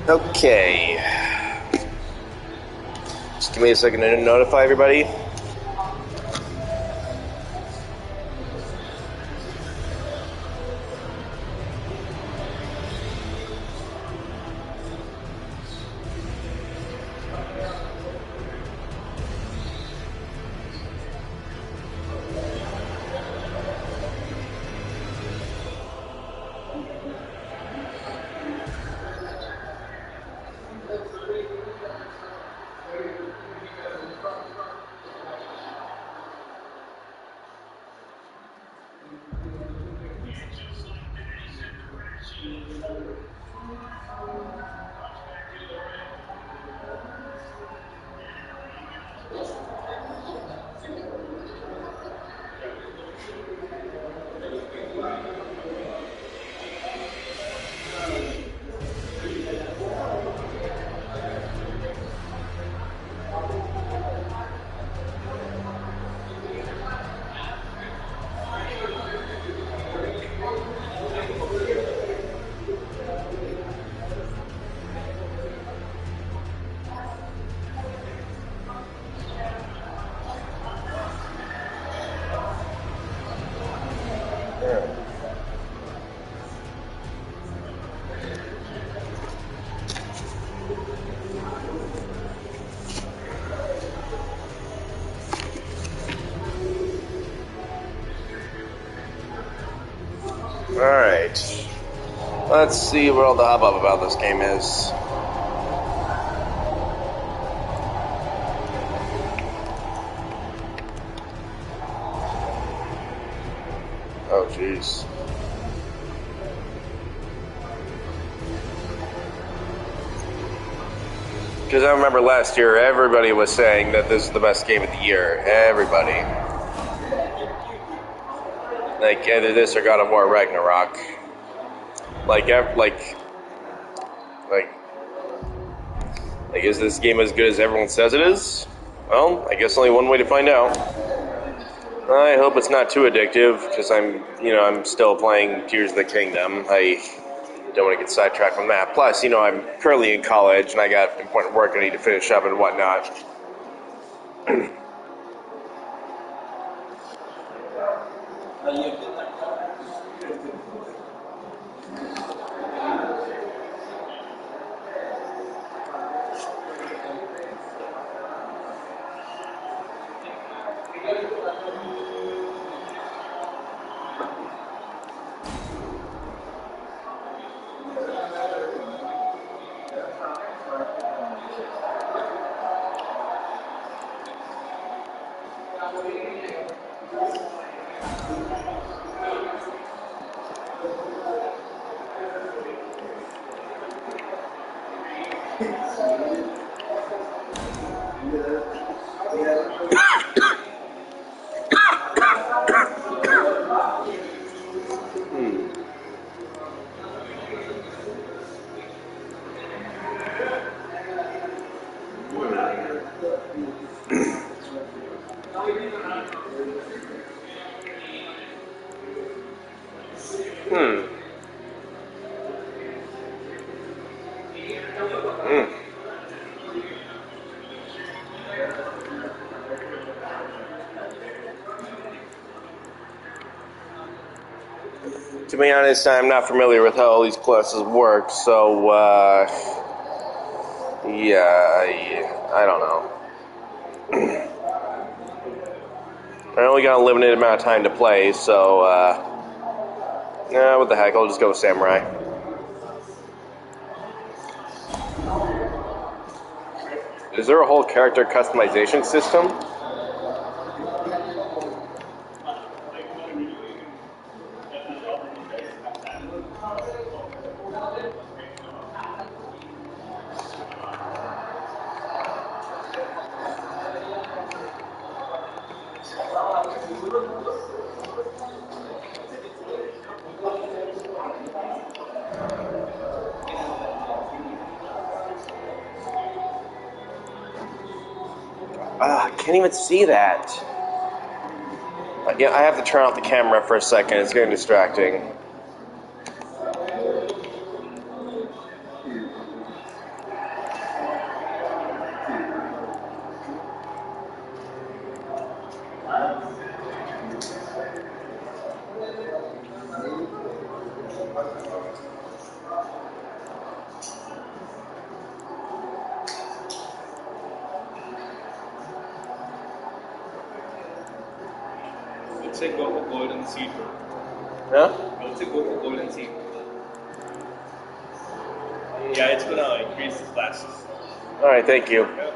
Okay. Just give me a second to notify everybody. Alright. Let's see what all the hubbub about this game is. Oh, jeez. Because I remember last year, everybody was saying that this is the best game of the year. Everybody. Like, either this or God of War Ragnarok. Like, is this game as good as everyone says it is? Well, I guess only one way to find out. I hope it's not too addictive, because I'm still playing Tears of the Kingdom. I don't want to get sidetracked from that. Plus, I'm currently in college, and I got important work I need to finish up and whatnot. To be honest, I'm not familiar with how all these classes work, so, I don't know. I only got a limited amount of time to play, so, what the heck, I'll just go with Samurai. Is there a whole character customization system? I can't even see that. Yeah, I have to turn off the camera for a second. It's getting distracting. would say go for golden seed. Yeah? I would say go for golden seed. Yeah, it's gonna increase the classes. Alright, thank you. Well,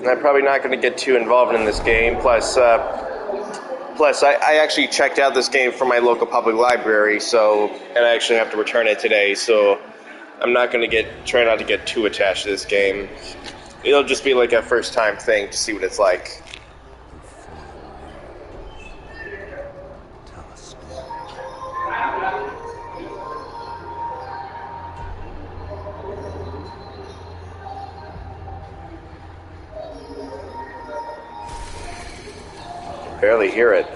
I'm probably not going to get too involved in this game. Plus, I actually checked out this game from my local public library, and I actually have to return it today. So, I'm not going to try not to get too attached to this game. It'll just be like a first-time thing to see what it's like. Tell a story. Barely hear it.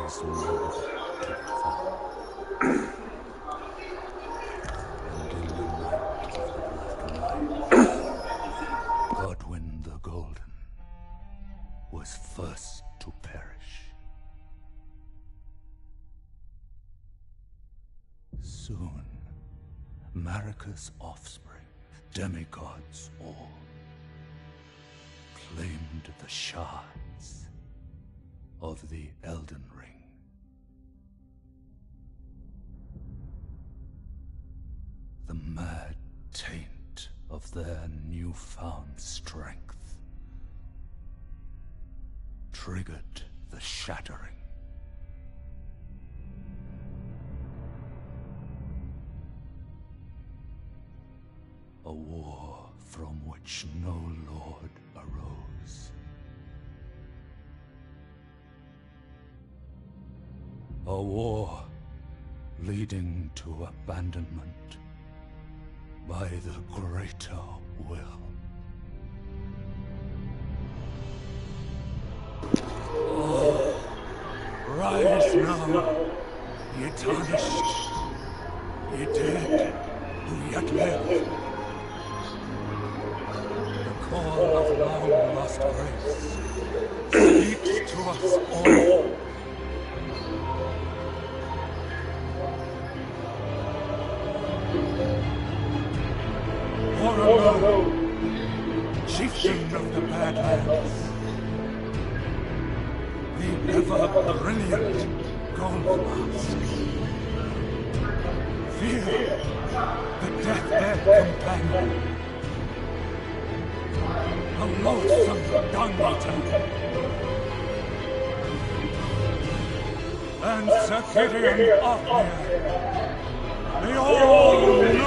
Is moored to the fall. And in the night of the Black Night, Godwyn the Golden was first to perish. Soon, Marika's offspring, demigods all, claimed the shards of the Elden Ring. The mad taint of their newfound strength triggered the shattering. A war from which no lord arose. A war leading to abandonment by the greater will. Oh, rise now, ye tarnished, ye dead who yet live. The call of long-lost race speaks to us all. Chieftain of the Badlands, the ever-brilliant Gold Mask. Fear, the deathbed companion, a loathsome dung-eater, and Sir Gideon Othniel, the all-knowing.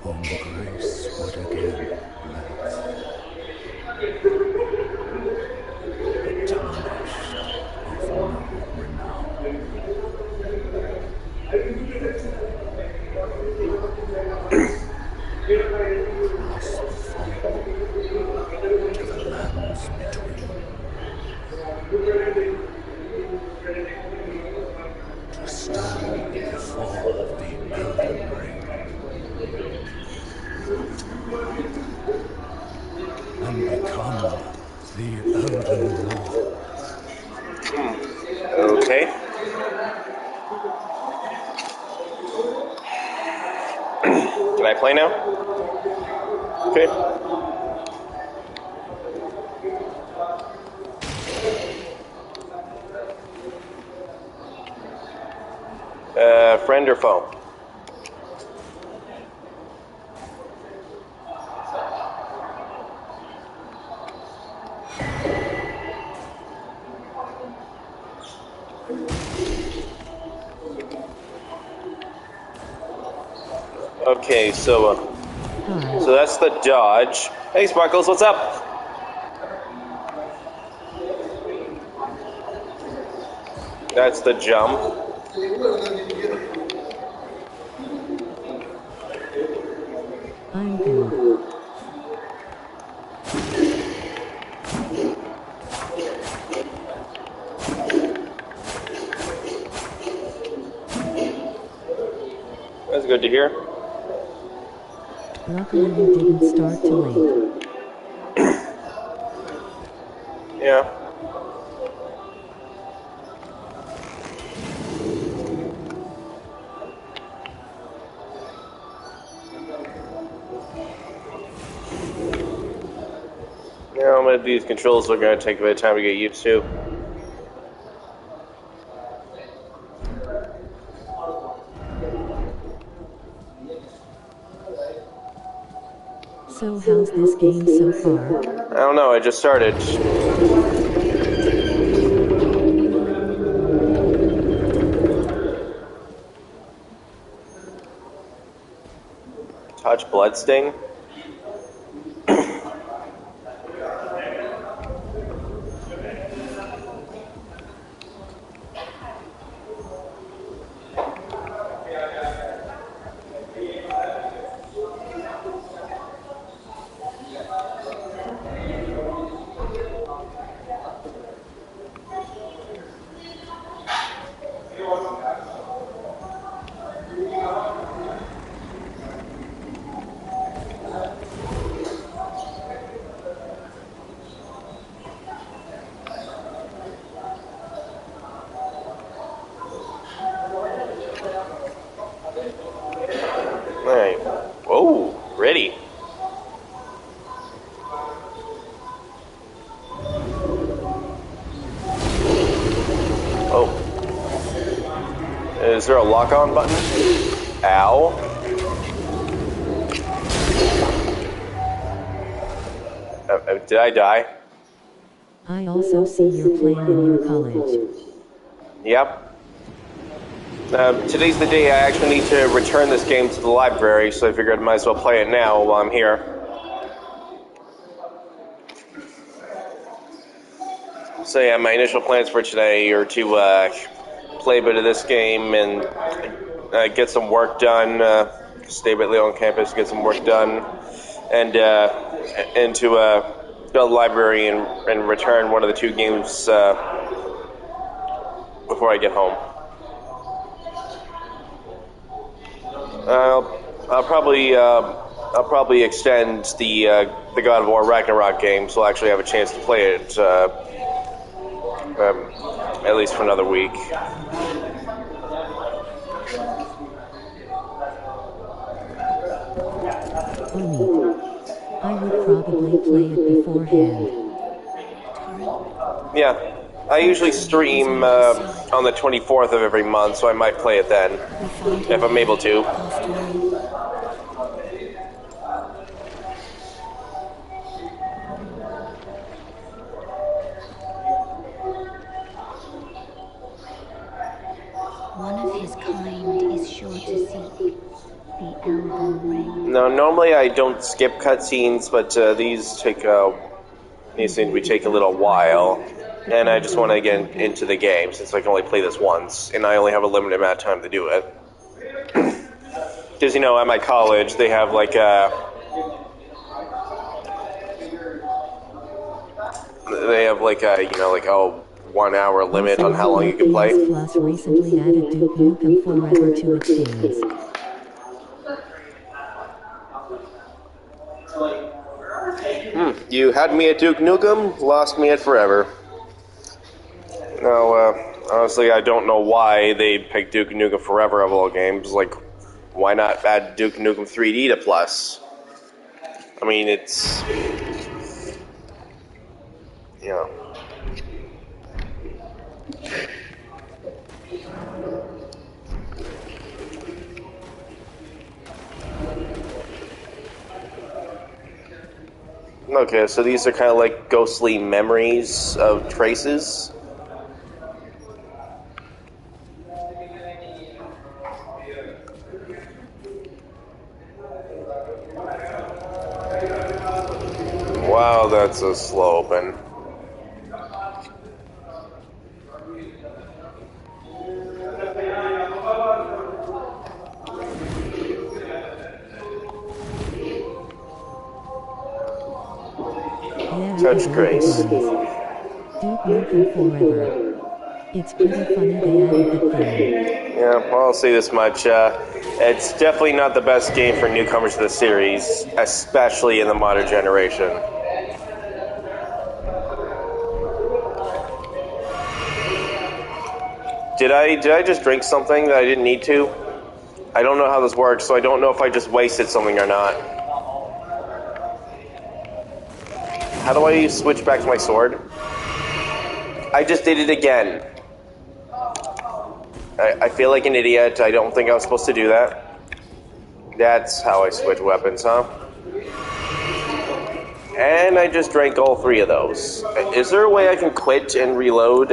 Whom grace would again bless, but tarnished of no renown. Lost the fall to the lands between, to stand before the Elden Ring. And become the Elden Lord. Okay. I play now? Okay. Friend or foe? Okay, so that's the dodge. Hey, Sparkles, what's up? That's the jump. I'm good. That's good to hear. Luckily you didn't start too late. Yeah. Yeah, these controls are going to take a bit of time to get used to. So how's this game so far? I don't know, I just started. Touch Bloodstain? Alright. Whoa, ready. Oh. Is there a lock-on button? Ow. Did I die? I also see you're playing in your college. Yep. Today's the day I actually need to return this game to the library, so I figured I might as well play it now while I'm here. So yeah, my initial plans for today are to play a bit of this game and get some work done, stay a bit late on campus, get some work done, and to go to the library and return one of the two games before I get home. I'll probably extend the God of War Ragnarok game, so I'll actually have a chance to play it at least for another week. Oh neat. I would probably play it beforehand. Yeah, I usually stream on the 24th of every month, so I might play it then, if I'm able to. One of his kind is sure to seek the Elden Ring. No, normally I don't skip cutscenes, but these seem to take a little while, and I just want to get into the game since I can only play this once, and I only have a limited amount of time to do it. Because at my college they have like a 1 hour limit on how long you can play. Plus recently added Duke Nukem Forever to its games. You had me at Duke Nukem, lost me at Forever. No, honestly, I don't know why they picked Duke Nukem Forever of all games. Like, Why not add Duke Nukem 3D to Plus? I mean, it's... Yeah. Okay, so these are kind of like ghostly memories of traces. Wow, that's a slow open. Yeah, Touch it grace. really does. Duke Nukem Forever. It's pretty funny they added the theme. Yeah, well, I'll say this much. It's definitely not the best game for newcomers to the series, especially in the modern generation. Did I just drink something that I didn't need to? I don't know how this works, so I don't know if I just wasted something or not. How do I switch back to my sword? I just did it again. I feel like an idiot. I don't think I was supposed to do that. That's how I switch weapons, huh? And I just drank all three of those. Is there a way I can quit and reload?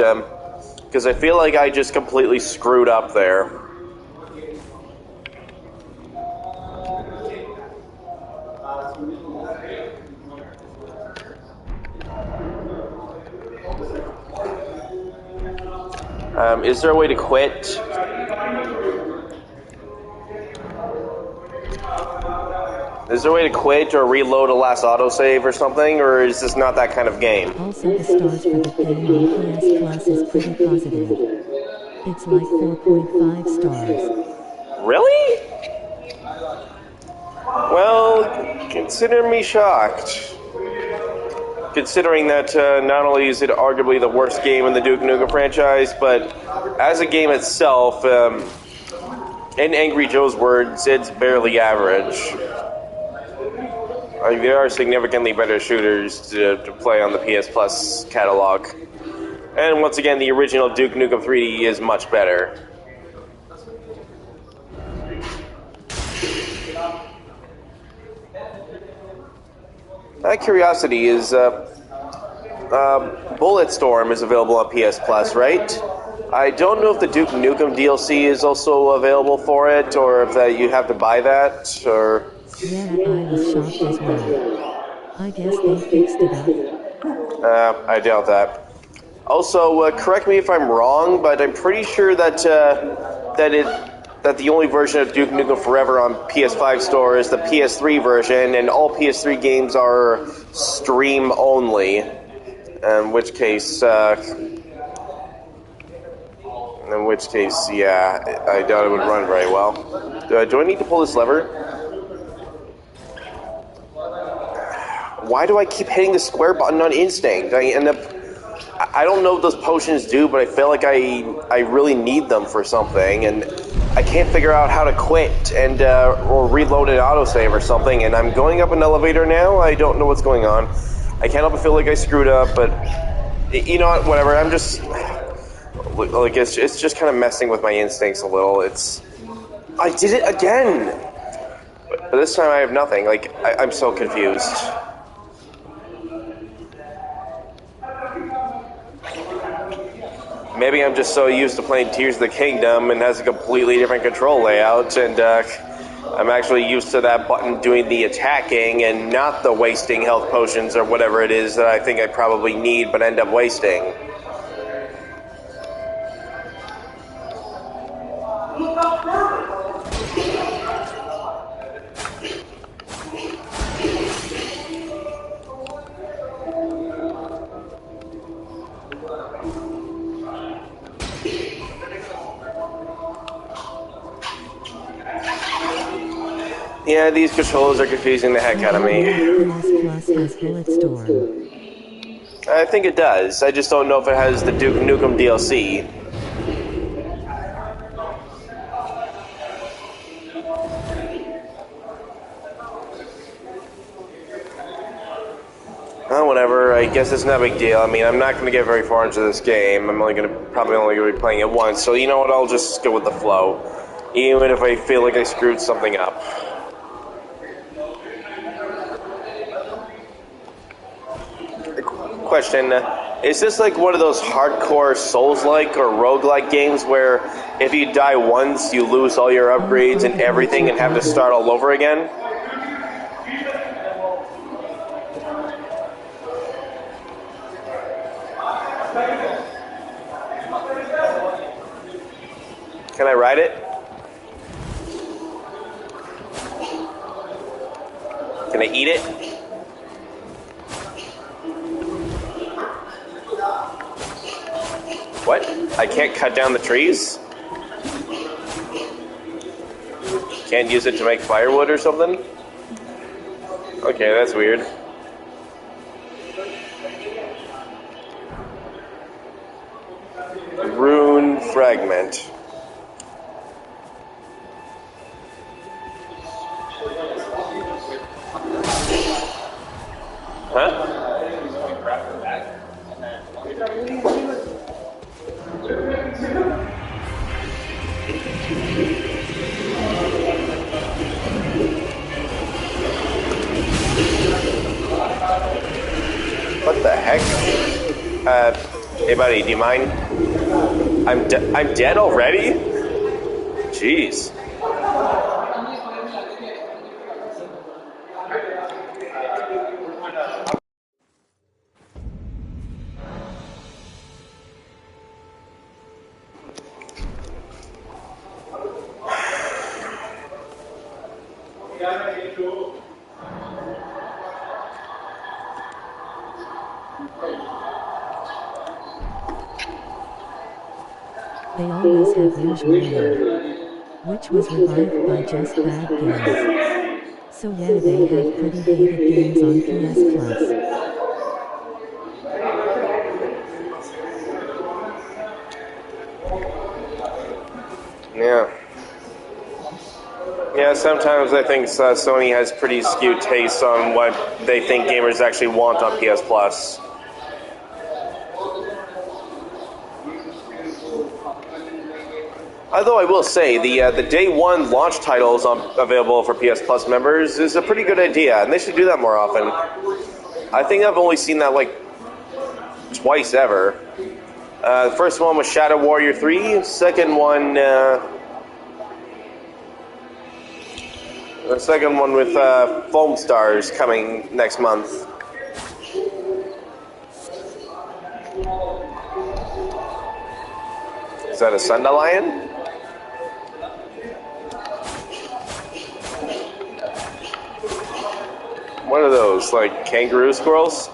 Because I feel like I just completely screwed up there. Is there a way to quit? Is there a way to quit or reload a last autosave or something, or is this not that kind of game? Also, the stars for the game on PS Plus is pretty positive. It's like 4.5 stars. Really? Well, consider me shocked. Considering that not only is it arguably the worst game in the Duke Nukem franchise, but as a game itself, in Angry Joe's words, it's barely average. Like, there are significantly better shooters to play on the PS Plus catalog. And once again, the original Duke Nukem 3D is much better. Out of curiosity, is Bulletstorm is available on PS Plus, right? I don't know if the Duke Nukem DLC is also available for it, or if you have to buy that, or... Yeah, I was shocked as well. I guess they fixed it up. I doubt that. Also, correct me if I'm wrong, but I'm pretty sure that that the only version of Duke Nukem Forever on PS5 store is the PS3 version, and all PS3 games are stream only. In which case, yeah, I doubt it would run very well. Do I need to pull this lever? Why do I keep hitting the square button on instinct? I don't know what those potions do, but I feel like I really need them for something, and I can't figure out how to quit and or reload an autosave or something, and I'm going up an elevator now. I don't know what's going on. I can't help but feel like I screwed up, but you know what, whatever. I'm just like it's just kind of messing with my instincts a little. I did it again, but this time I have nothing. Like I'm so confused. Maybe I'm just so used to playing Tears of the Kingdom and has a completely different control layout, and I'm actually used to that button doing the attacking and not the wasting health potions or whatever it is that I think I probably need but end up wasting. Yeah, these controls are confusing the heck out of me. PS Plus has Bulletstorm. I think it does. I just don't know if it has the Duke Nukem DLC. I guess it's not a big deal. I mean, I'm not going to get very far into this game. I'm probably only going to be playing it once. So you know what? I'll just go with the flow, even if I feel like I screwed something up. Question: is this like one of those hardcore Souls-like or roguelike games where if you die once, you lose all your upgrades and everything and have to start all over again? Can I ride it? Can I eat it? What? I can't cut down the trees? Can't use it to make firewood or something? Okay, that's weird. Rune fragment. Huh? What the heck? Hey buddy, do you mind? I'm dead already? Jeez. They always have Rouge Noir, which was revived by Just Bad Games. So yeah, they have pretty hated games on PS Plus. Yeah. Yeah, sometimes I think Sony has pretty skewed tastes on what they think gamers actually want on PS Plus. Although I will say, the day one launch titles available for PS Plus members is a pretty good idea, and they should do that more often. I think I've only seen that like twice ever. The first one was Shadow Warrior 3. Second one, the second one with Foam Stars coming next month. Is that a Sundalion? What are those, like kangaroo squirrels?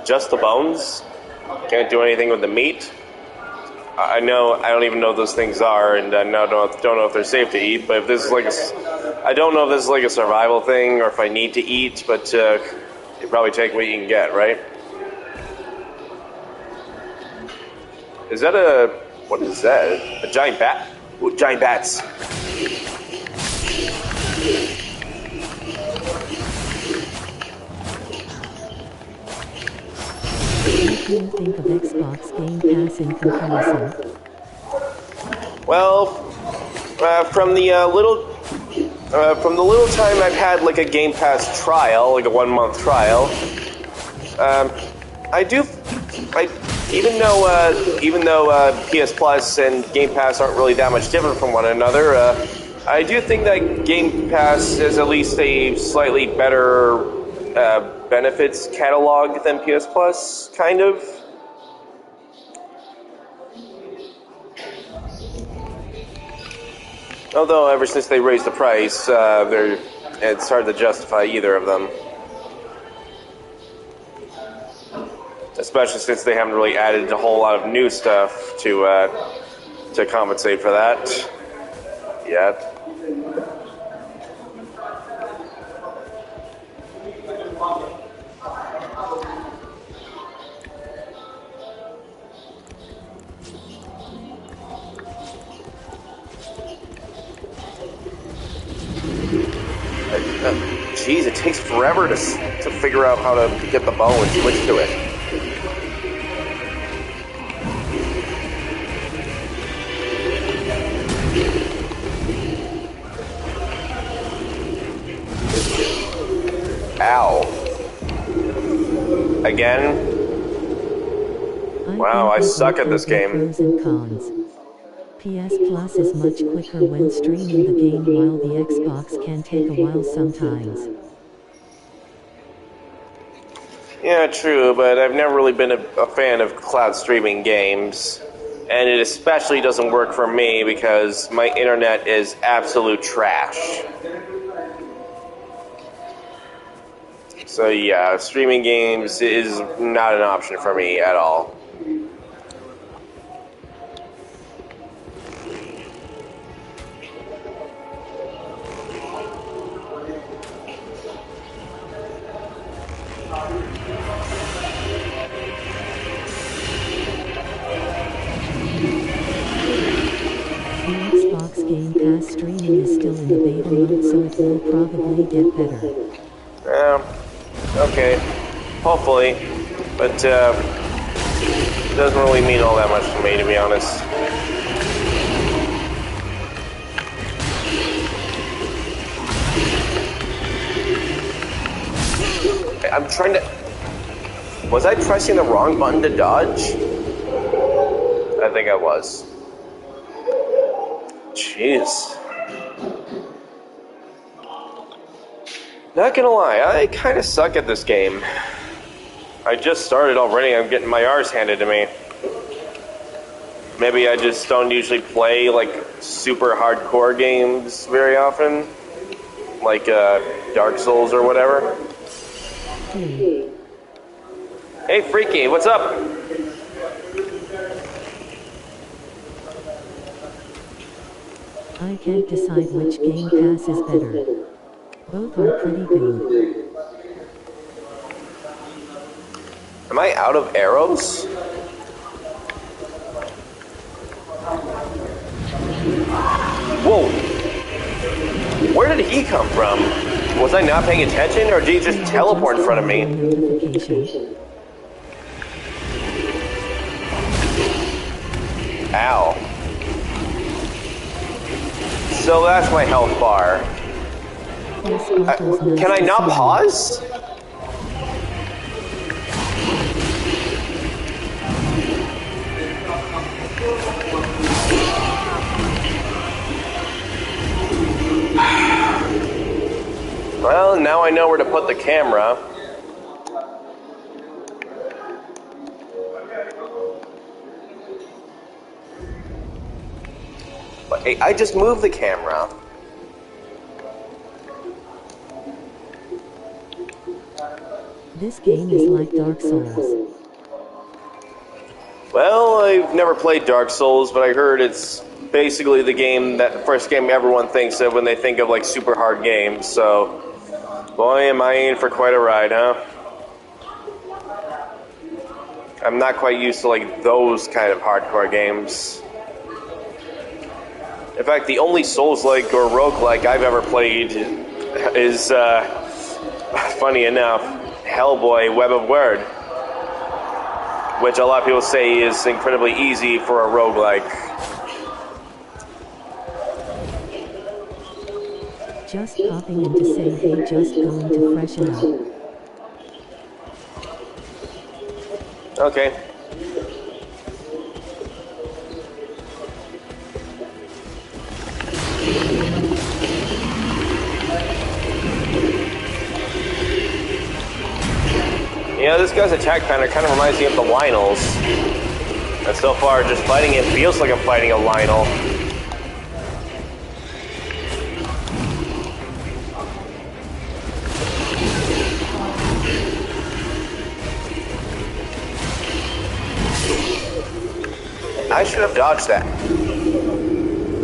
Just the bones? Can't do anything with the meat? I don't even know what those things are, and I don't know if they're safe to eat, but if this is like I don't know if this is like a survival thing, or if I need to eat, but you probably take what you can get, right? Is that what is that? A giant bat? Ooh, giant bats. What do you think of Xbox Game Pass in comparison? Well, from the little time I've had like a Game Pass trial, like a 1 month trial, even though PS Plus and Game Pass aren't really that much different from one another, I do think that Game Pass is at least a slightly better benefits catalog than PS Plus, kind of. Although ever since they raised the price, it's hard to justify either of them. Especially since they haven't really added a whole lot of new stuff to compensate for that yet. forever to figure out how to get the bow and switch to it. Ow. Again? Wow, I suck at this game. Pros and cons. PS Plus is much quicker when streaming the game, while the Xbox can take a while sometimes. Yeah, true, but I've never really been a fan of cloud streaming games. And it especially doesn't work for me because my internet is absolute trash. So yeah, streaming games is not an option for me at all. The Xbox Game Pass streaming is still in the beta mode, so it will probably get better. Okay, hopefully, but it doesn't really mean all that much to me, to be honest. I'm trying to... Was I pressing the wrong button to dodge? I think I was. Jeez. Not gonna lie, I kind of suck at this game. I just started already, I'm getting my R's handed to me. Maybe I just don't usually play, like, super hardcore games very often. Like, Dark Souls or whatever. Hey, Freaky, what's up? I can't decide which Game Pass is better. Both are pretty good. Am I out of arrows? Whoa! Where did he come from? Was I not paying attention, or did he just teleport in front of me? Ow. So that's my health bar. Can I not pause? Well, now I know where to put the camera. But hey, I just moved the camera. This game is like Dark Souls. Well, I've never played Dark Souls, but I heard it's basically the first game everyone thinks of when they think of like super hard games, so boy am I in for quite a ride, huh? I'm not quite used to like those kind of hardcore games. In fact, the only Souls-like or roguelike I've ever played is, funny enough, Hellboy Web of Word, which a lot of people say is incredibly easy for a roguelike. Just popping in to say hey, just going to freshen up. Okay. You know, this guy's attack pattern kind of reminds me of the Lynels. And so far, just fighting it feels like I'm fighting a Lynel. I should have dodged that.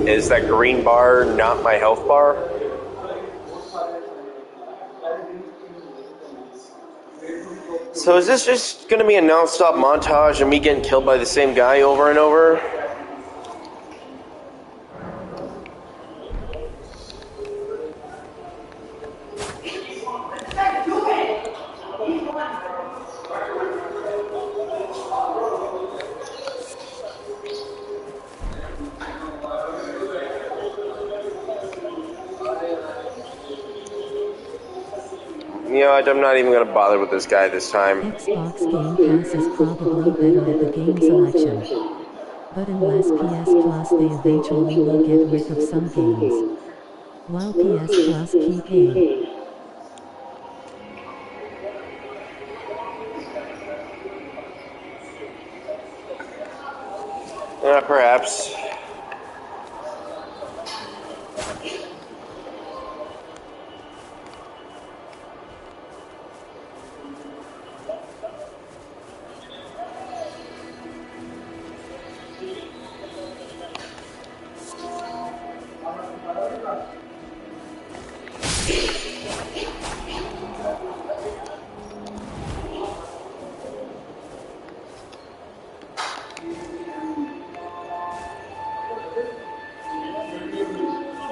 Is that green bar not my health bar? So is this just going to be a non-stop montage of me getting killed by the same guy over and over? know what? I'm not even gonna bother with this guy this time. Xbox Game Pass is probably better at the game selection. But unless PS Plus, they eventually will get rid of some games. While PS Plus keep paying. Perhaps.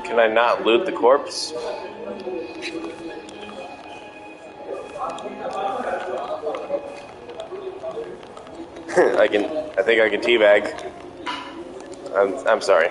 Can I not loot the corpse? I think I can teabag. I'm sorry.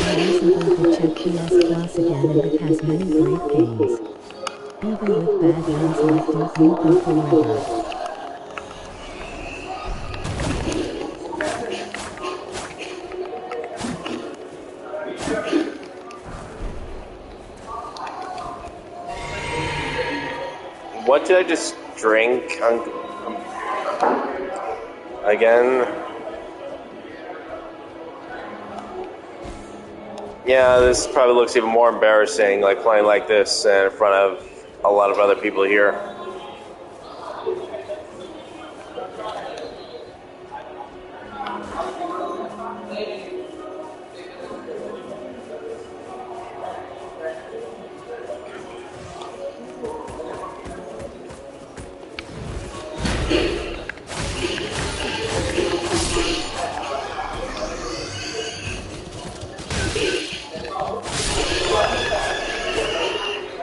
I recently did check PS Plus again and it has many great games. Even with bad ones like Duke Nukem Forever. What did I just drink? Again? Yeah, this probably looks even more embarrassing, like playing like this in front of a lot of other people here.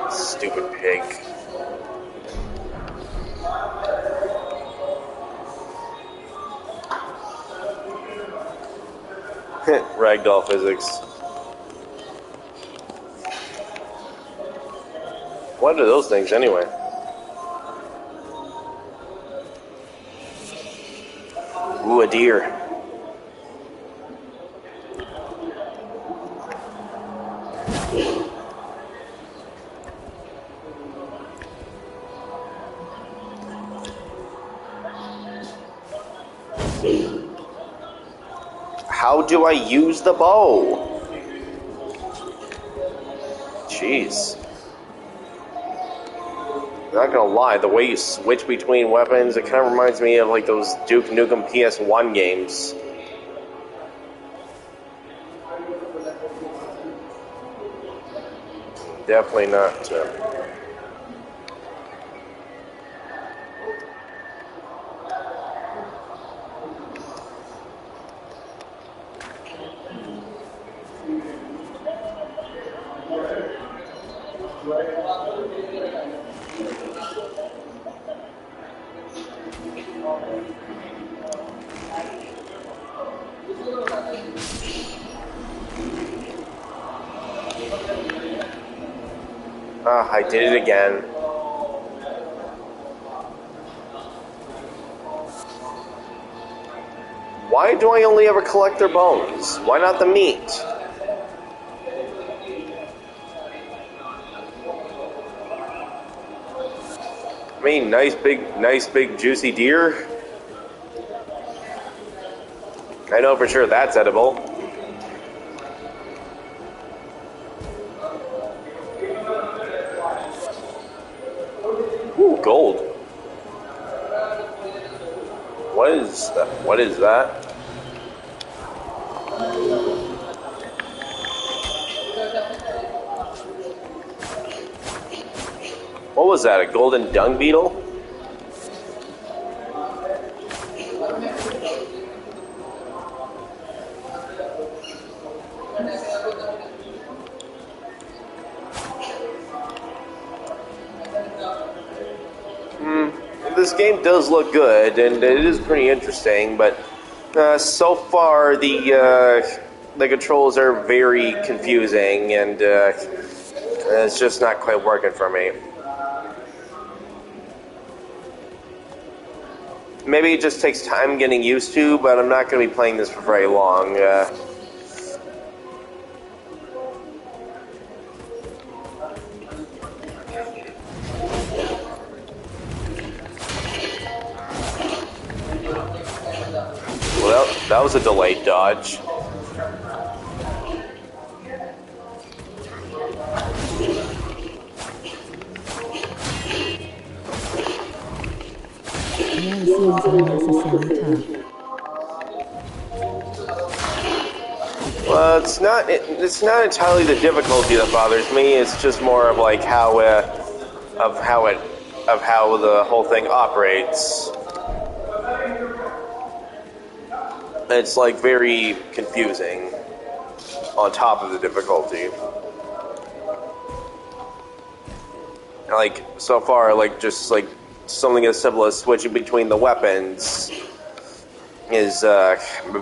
Stupid pig. Ragdoll physics. What are those things anyway? Ooh, a deer. How do I use the bow? Jeez. Not gonna lie, the way you switch between weapons, it kind of reminds me of like those Duke Nukem PS1 games. Definitely not. I did it again. Why do I only ever collect their bones? Why not the meat? I mean, nice big juicy deer. I know for sure that's edible. Ooh, gold. What is that? What is that? What was that? A golden dung beetle? this game does look good, and it is pretty interesting, but so far the controls are very confusing, and it's just not quite working for me. Maybe it just takes time getting used to, but I'm not going to be playing this for very long. Well, that was a delayed dodge. Yeah, it seems unnecessary tough. Well, it's not entirely the difficulty that bothers me. It's just more of like how the whole thing operates. It's like very confusing on top of the difficulty. Like so far, like just like something as simple as switching between the weapons is a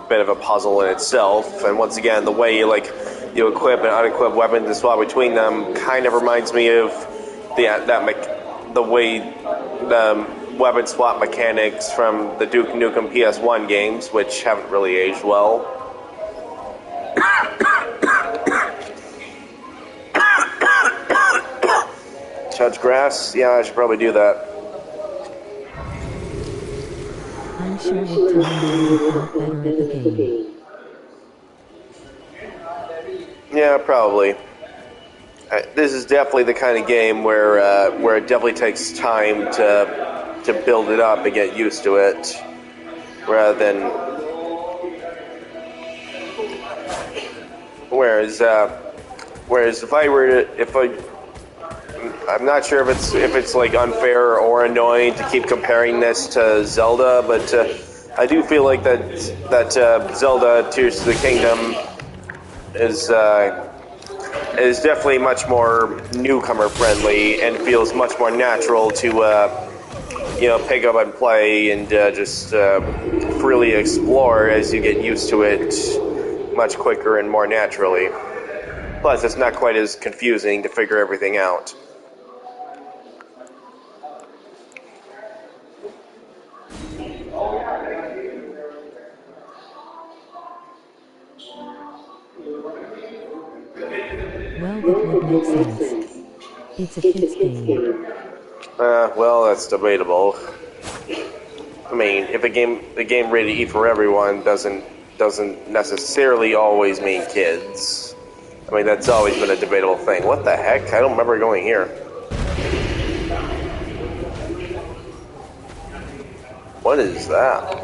bit of a puzzle in itself. And once again, the way you equip and unequip weapons and swap between them kind of reminds me of the way the weapon swap mechanics from the Duke Nukem PS1 games, which haven't really aged well. Touch grass? Yeah, I should probably do that. I'm sure with time you would have felt better at the game. Yeah, probably. This is definitely the kind of game where it definitely takes time to build it up and get used to it, rather than. Whereas I'm not sure if it's like unfair or annoying to keep comparing this to Zelda, but I do feel like that Zelda Tears of the Kingdom is definitely much more newcomer friendly and feels much more natural to pick up and play and just freely explore as you get used to it much quicker and more naturally. Plus, it's not quite as confusing to figure everything out. Well, that would make sense. It's a kid's game. Well, that's debatable. I mean, if a game rated E for everyone doesn't necessarily always mean kids. I mean, that's always been a debatable thing. What the heck? I don't remember going here. What is that?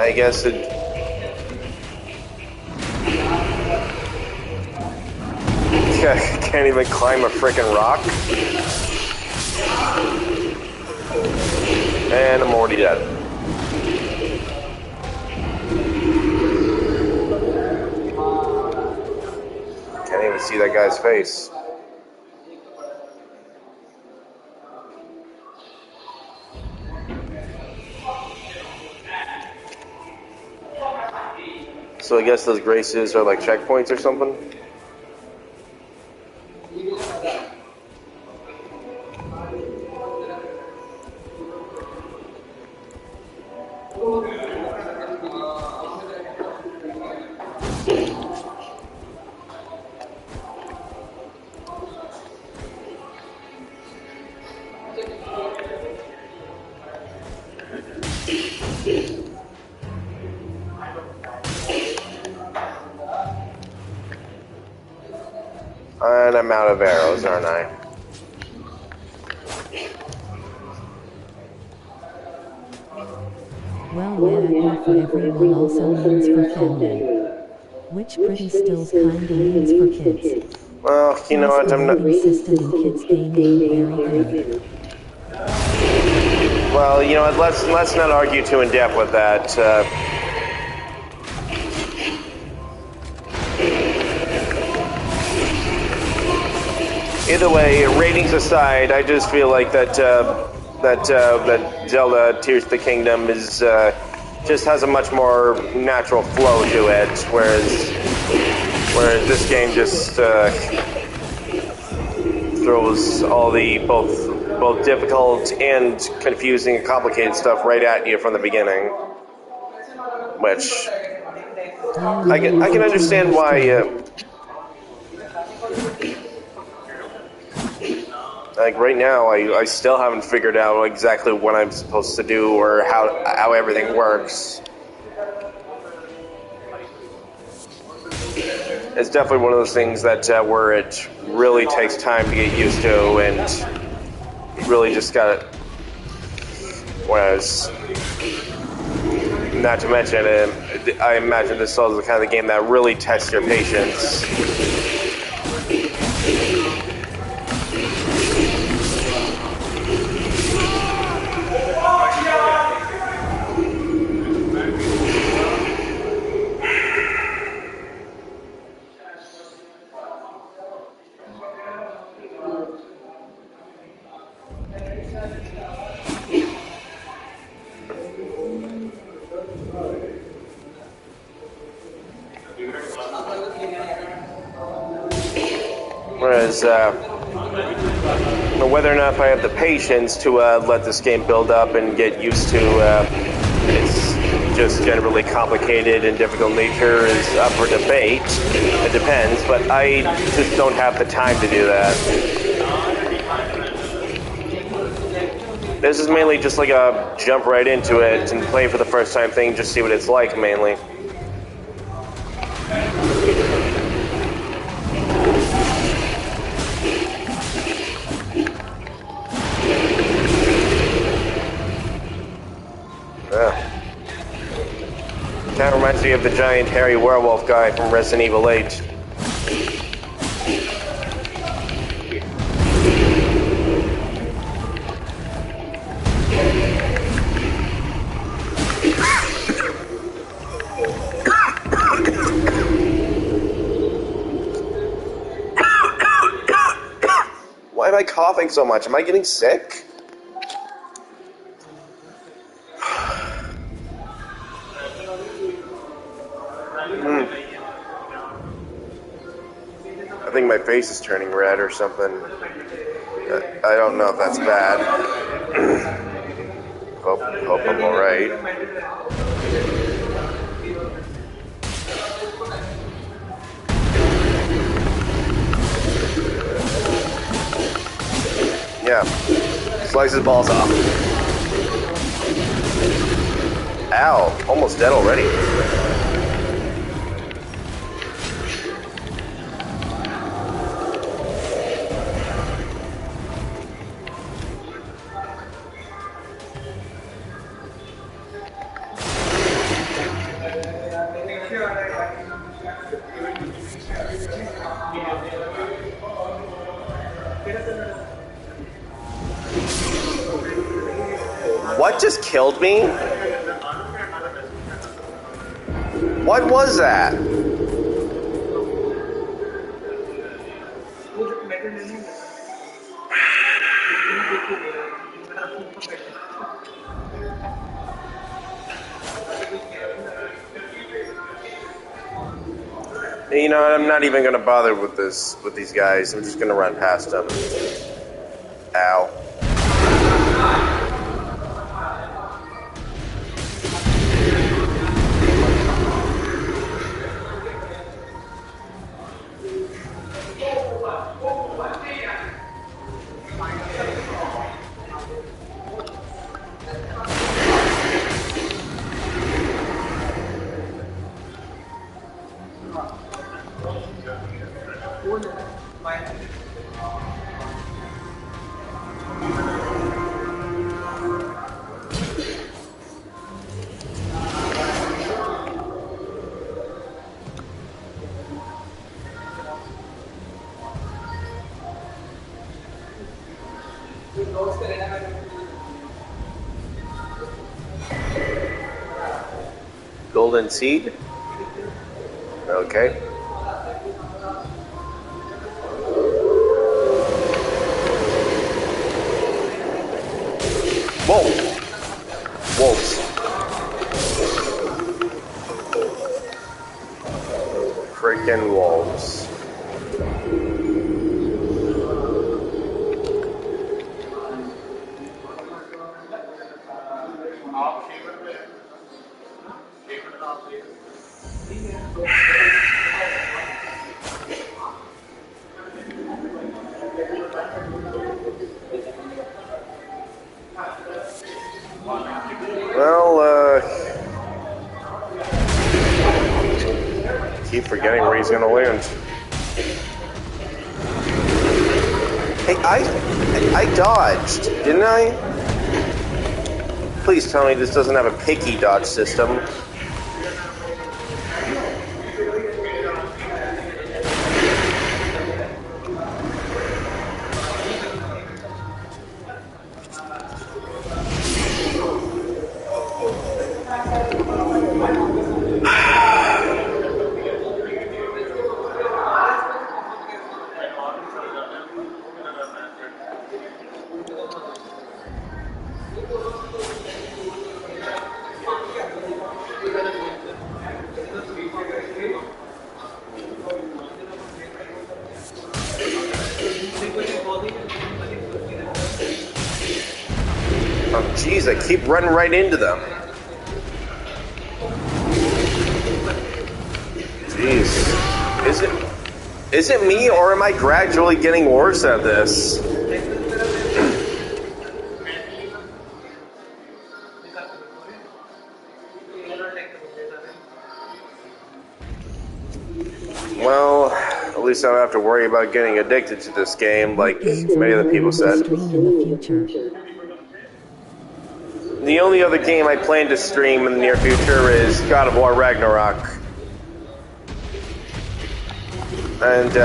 I guess it. Can't even climb a frickin' rock. And I'm already dead. Can't even see that guy's face. So I guess those graces are like checkpoints or something? And I'm out of arrows, aren't I? Well, yeah, for everyone also means for family. Which pretty stills kinda means for kids. Well, you know Plus, what? the I'm not. rating system in kids' gaming very good. Well, you know what? Let's not argue too in depth with that. Either way, ratings aside, I just feel like that Zelda Tears of the Kingdom is just has a much more natural flow to it, whereas this game just throws all the both difficult and confusing and complicated stuff right at you from the beginning, which Yeah, I can easy to understand why. understand. Like right now, I still haven't figured out exactly what I'm supposed to do or how everything works. It's definitely one of those things that where it really takes time to get used to, and really just got it. Whereas, not to mention, I imagine this is also the kind of game that really tests your patience. Whereas, whether or not if I have the patience to let this game build up and get used to its just generally complicated and difficult nature is up for debate. It depends, but I just don't have the time to do that. This is mainly just like a jump right into it and play for the first time thing, just see what it's like mainly. Kind of reminds me of the giant hairy werewolf guy from Resident Evil 8. Why am I coughing so much? Am I getting sick? I think my face is turning red or something. I don't know if that's bad. hope I'm alright. Yeah. Slice his balls off. Ow. Almost dead already. What just killed me? What was that? You know, I'm not even gonna bother with these guys. I'm just gonna run past them. Ow. Golden seed? Okay. Whoa! Wolves. Freaking wolves. Well, keep forgetting where he's gonna land. Hey, I dodged, didn't I? Please tell me this doesn't have a picky dodge system. Oh, jeez, I keep running right into them. Jeez. Is it me, or am I gradually getting worse at this? Well, at least I don't have to worry about getting addicted to this game, like many of the people said. The only other game I plan to stream in the near future is God of War Ragnarok. And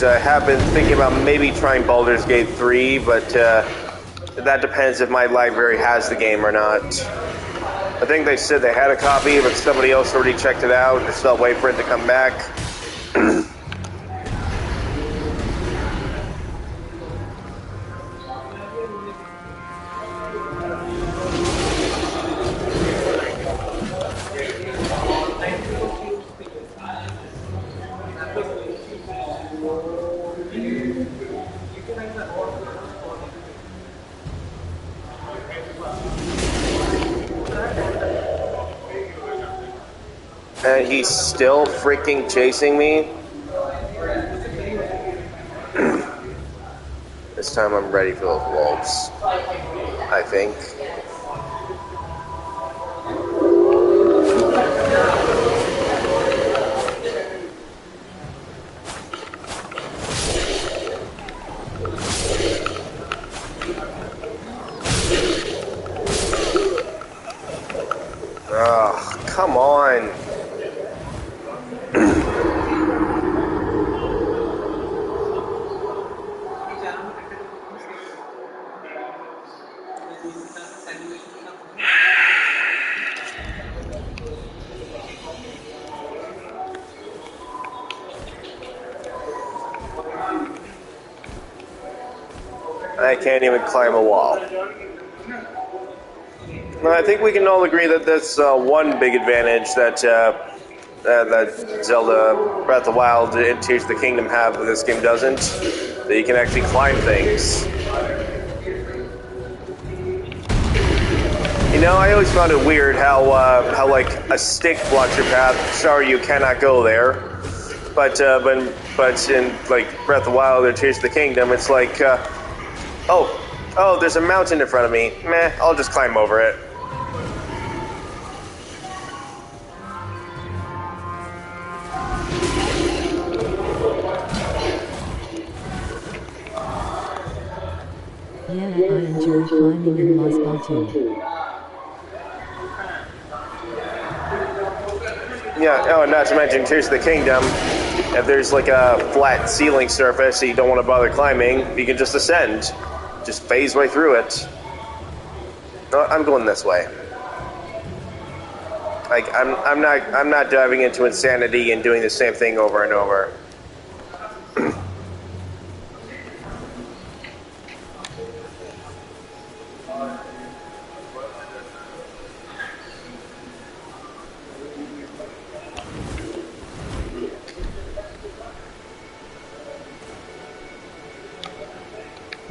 I have been thinking about maybe trying Baldur's Gate 3, but that depends if my library has the game or not. I think they said they had a copy, but somebody else already checked it out. They're still waiting for it to come back. And he's still freaking chasing me. This time I'm ready for those wolves, I think. Oh, come on. I can't even climb a wall. I think we can all agree that that's one big advantage that that Zelda Breath of the Wild and Tears of the Kingdom have that this game doesn't. That you can actually climb things. You know, I always found it weird how like a stick blocks your path. Sorry, you cannot go there. But in like Breath of the Wild or Tears of the Kingdom, it's like, oh, there's a mountain in front of me. Meh, I'll just climb over it. Yeah, I enjoy climbing in Lost Batu. Yeah, oh, and not to mention Tears of the Kingdom. If there's like a flat ceiling surface that you don't want to bother climbing, you can just ascend. Just phase right through it. No, I'm going this way. Like I'm not diving into insanity and doing the same thing over and over.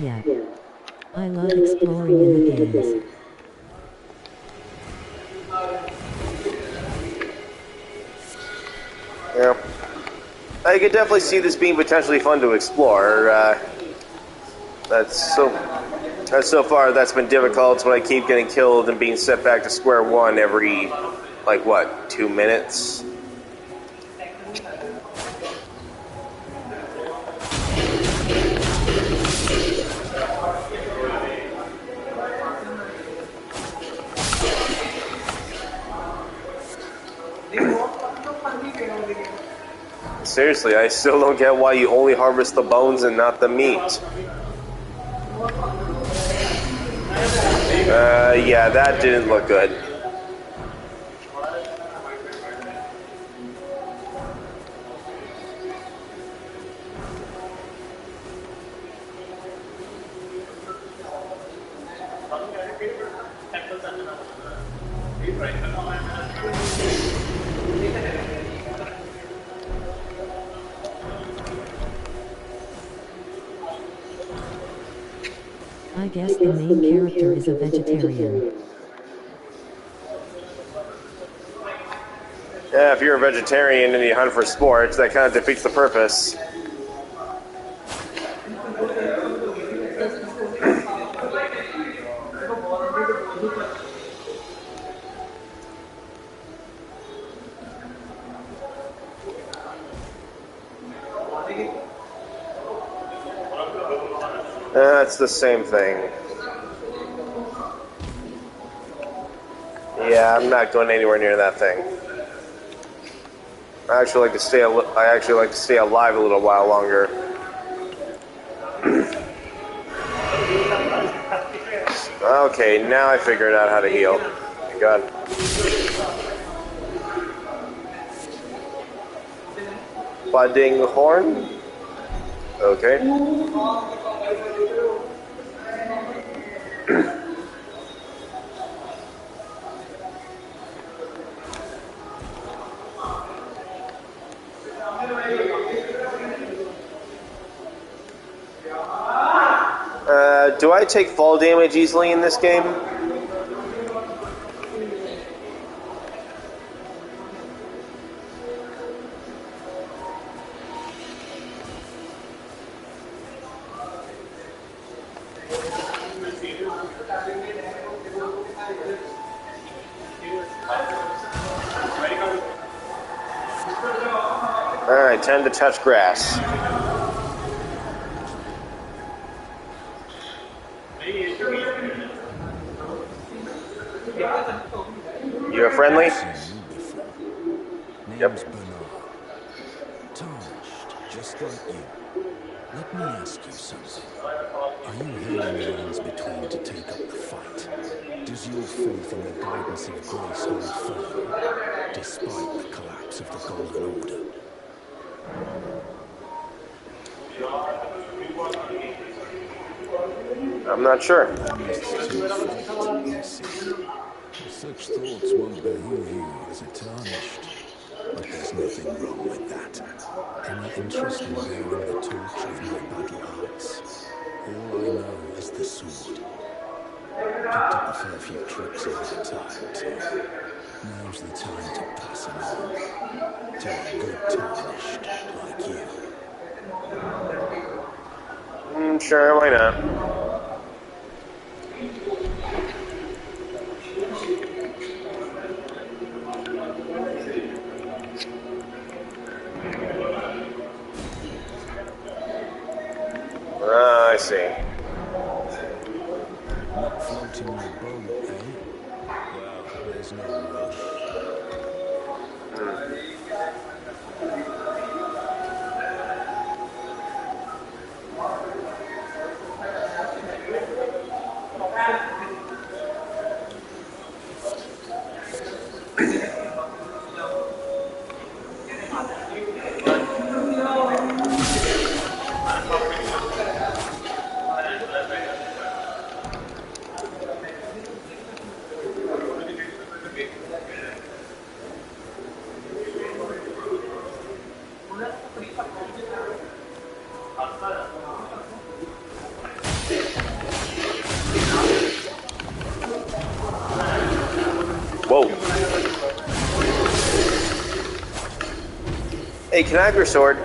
Yeah. I love exploring in the games. Yeah. I could definitely see this being potentially fun to explore. That's so far that's been difficult when I keep getting killed and being set back to square one every, like, what, 2 minutes? Seriously, I still don't get why you only harvest the bones and not the meat. Yeah, that didn't look good. I guess the main character is a vegetarian. Yeah, if you're a vegetarian and you hunt for sports, that kind of defeats the purpose. It's the same thing. Yeah, I'm not going anywhere near that thing. I actually like to stay alive a little while longer. Okay, now I figured out how to heal. Thank God. Budding horn? Okay. Do I take fall damage easily in this game? Alright, time to touch grass. You're friendly? Yep. Tarnished, just like you. Let me ask you something. Are you hailing the lands between to take up the fight? Does your faith in the guidance of grace hold firm, despite the collapse of the Golden Order? I'm not sure. Such thoughts won't behoove you as a tarnished. But there's nothing wrong with that. Any interest in bearing the torch of my battle arts? All I know is the sword. Picked up a fair few tricks over the time, too. Now's the time to pass along. To a good tarnished like you. Sure, why not? I see. Not floating your boat, eh? Well, there's no rush. Whoa. Hey, can I have your sword?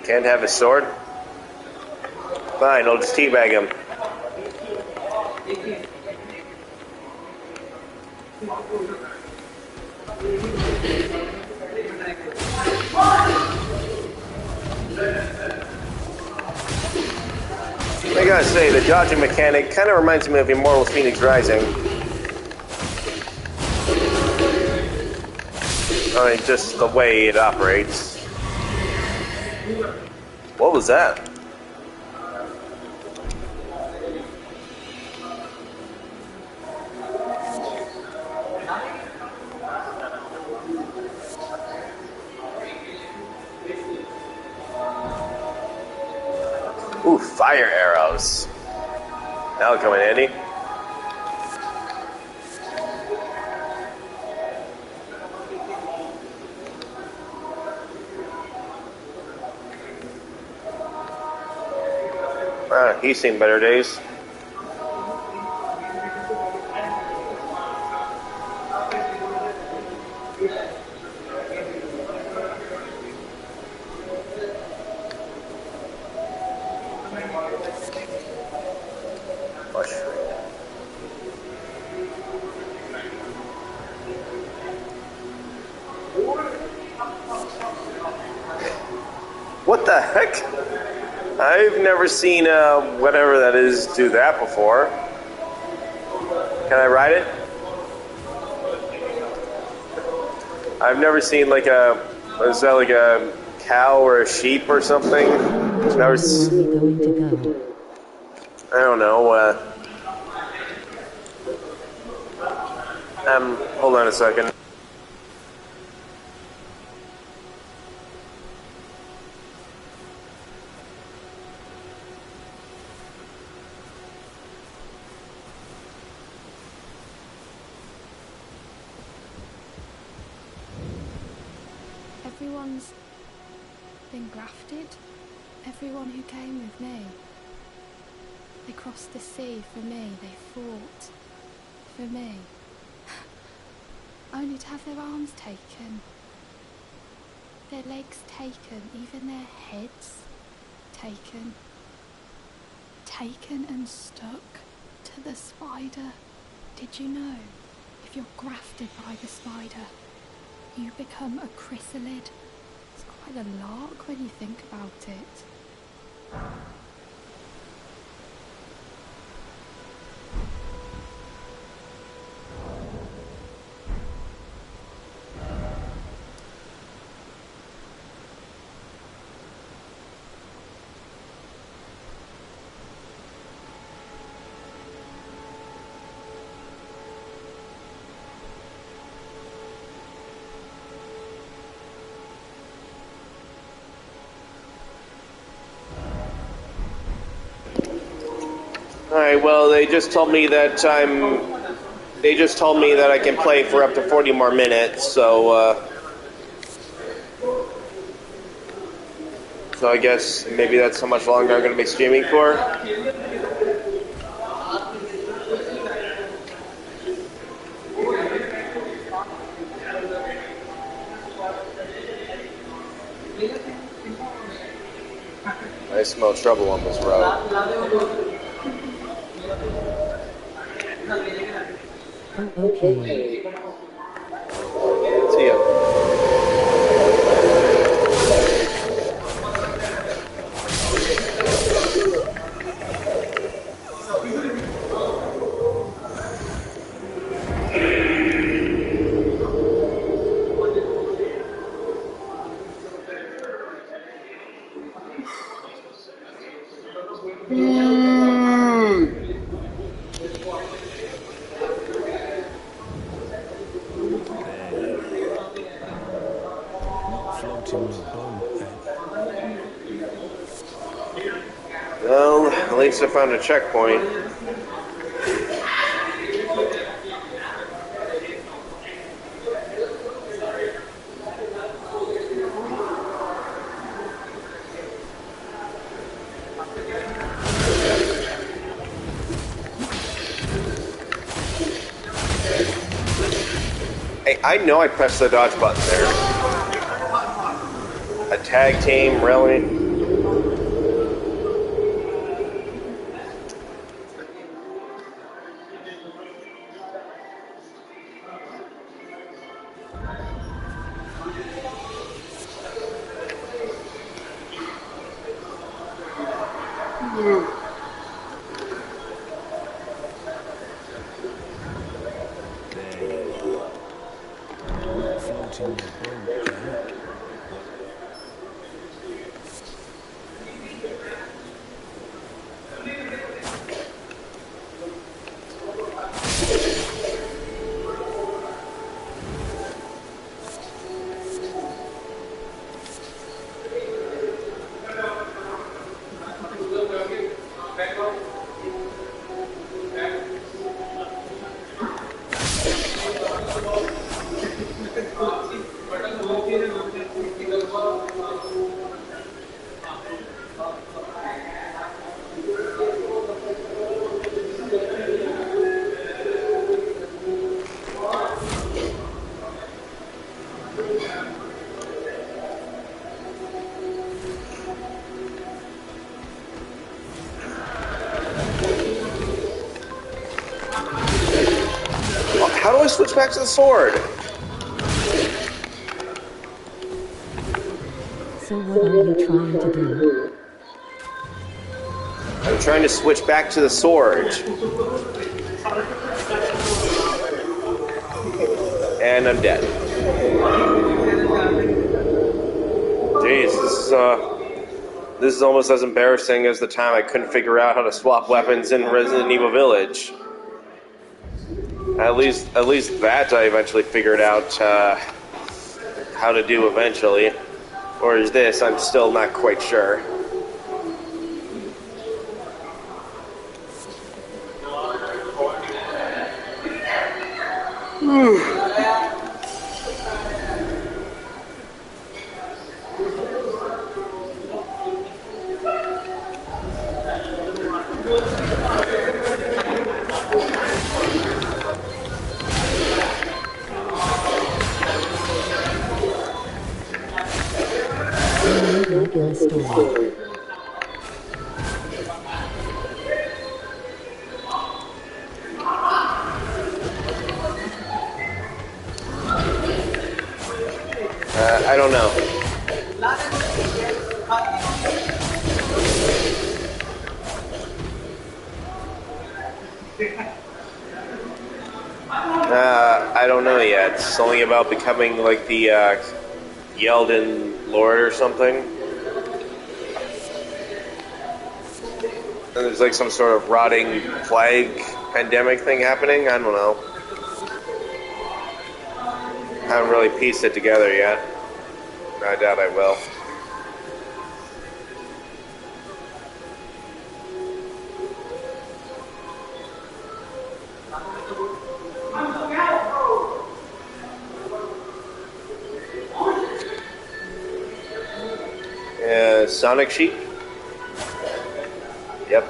Can't have his sword? Fine, I'll just teabag him. I gotta say, the dodging mechanic kind of reminds me of Immortal Phoenix Rising. I mean, just the way it operates. What was that? Ooh, fire arrows. That'll come in handy. He's seen better days. What the heck? I've never seen whatever that is do that before. Can I ride it? I've never seen like is that like a cow or a sheep or something? Never. I don't know. Hold on a second. Everyone's been grafted. Everyone who came with me. They crossed the sea for me. They fought for me. Only to have their arms taken. Their legs taken. Even their heads taken. Taken and stuck to the spider. Did you know? If you're grafted by the spider, you become a chrysalid. It's quite a lark when you think about it. Alright, well, they just told me that I can play for up to 40 more minutes, so I guess maybe that's how much longer I'm going to be streaming for. I smell trouble on this road. Okay. See ya. Well, at least I found a checkpoint. I know I pressed the dodge button there. A tag team, really? There you are. Not floating your boat, then? How do I switch back to the sword? So what are you trying to do? I'm trying to switch back to the sword. And I'm dead. Jeez, this is almost as embarrassing as the time I couldn't figure out how to swap weapons in Resident Evil Village. At least that I eventually figured out how to do eventually. Or is this? I'm still not quite sure. Back in the story. I don't know. I don't know yet. Something about becoming like the Elden Lord or something. And there's like some sort of rotting plague pandemic thing happening. I don't know. Haven't really pieced it together yet. I doubt I will. Sonic Sheep? Yep.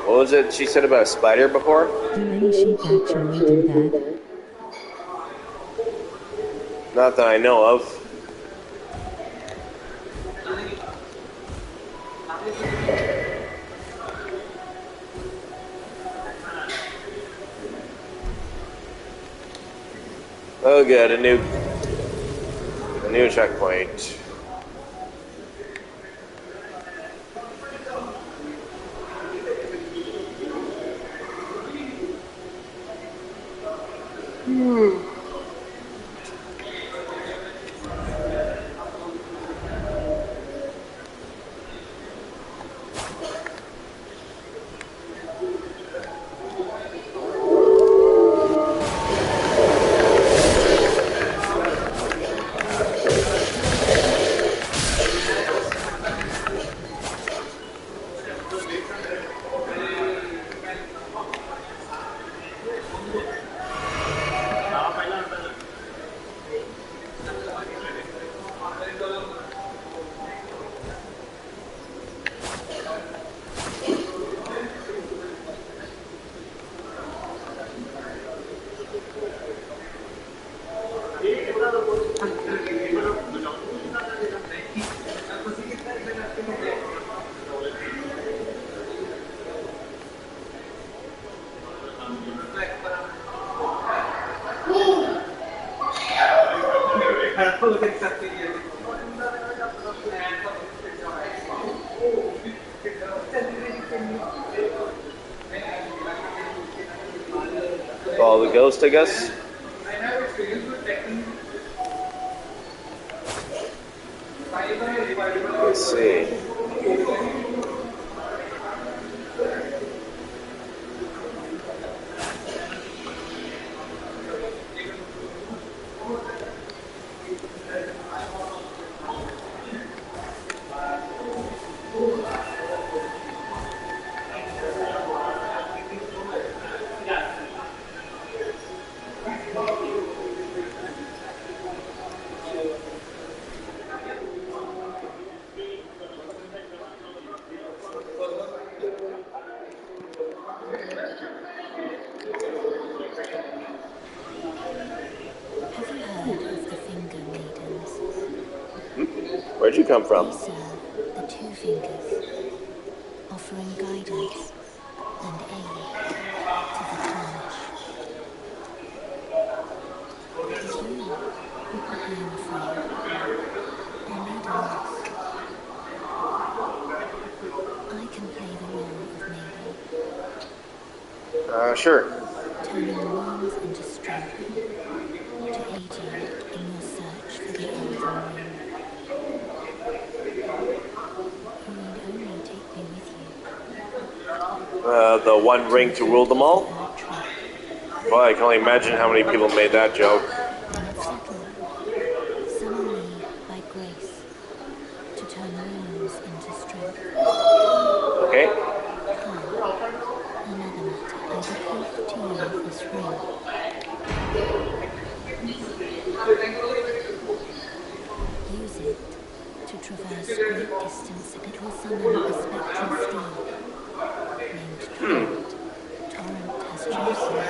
What was it she said about a spider before? Do any sheep actually do that? Not that I know of. Oh good, a new checkpoint. Follow the ghost, I guess. Let's see. Have you heard of the Finger Maidens? Where'd you come from? They serve the Two Fingers, offering guidance and aid to the tarnished. It is you who I am afraid, or maidenless. I can play the role of maiden, Sure. turning wounds into strength to aid you in your search for the Elden Ring. You need only take me with you. The one ring to rule them all? Third trip. Well, I can only imagine how many people made that joke. When you've settled, summon me by grace to turn wounds into strength. Okay? Another matter, I bequeath to you this ring. Use it to traverse great distance. It will summon a spectral steed named Torrent. Torrent has chosen you.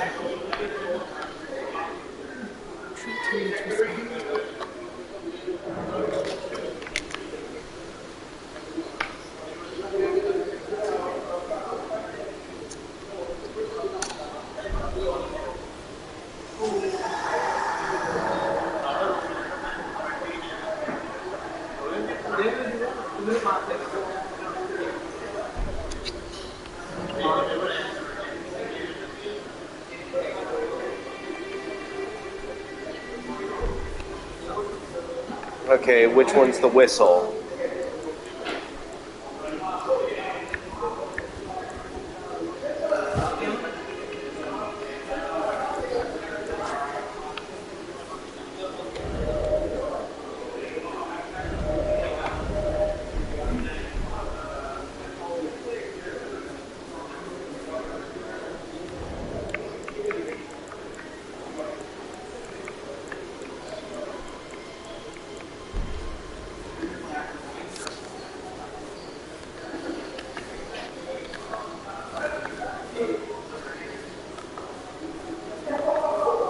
Treat him with respect. Okay, which one's the whistle?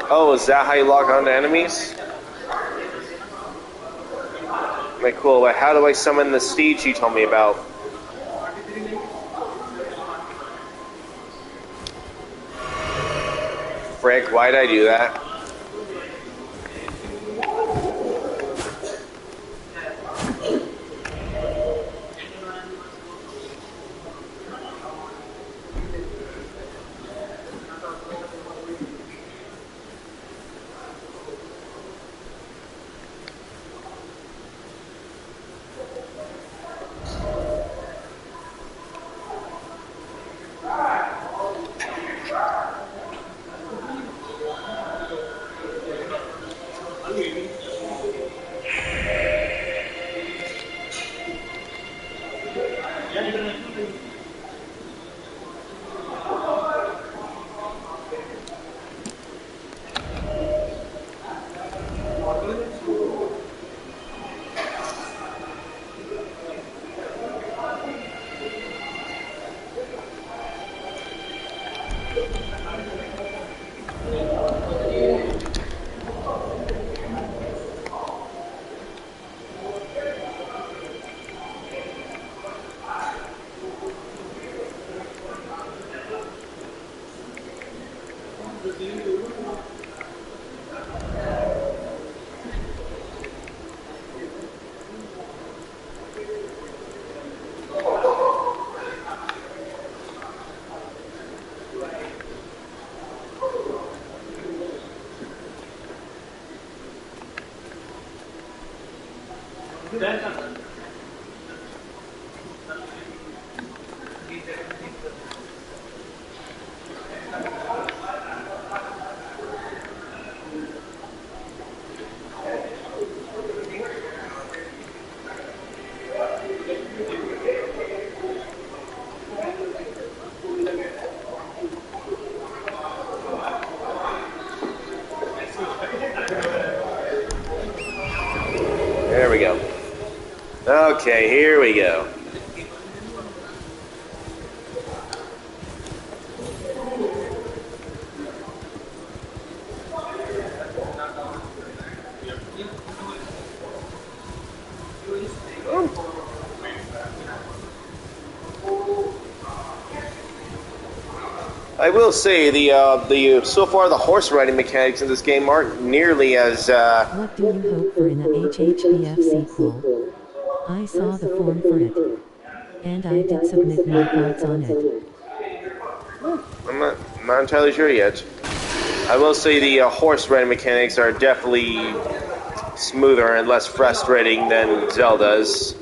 Oh, is that how you lock onto enemies? Okay, cool. But how do I summon the steed you told me about? Frick, why'd I do that? There we go. Okay, here we go. I will say the so far the horse riding mechanics in this game aren't nearly as What do you hope for in a HHBF sequel? I saw the form for it, and I did submit my thoughts on it. I'm not entirely sure yet. I will say the horse riding mechanics are definitely smoother and less frustrating than Zelda's.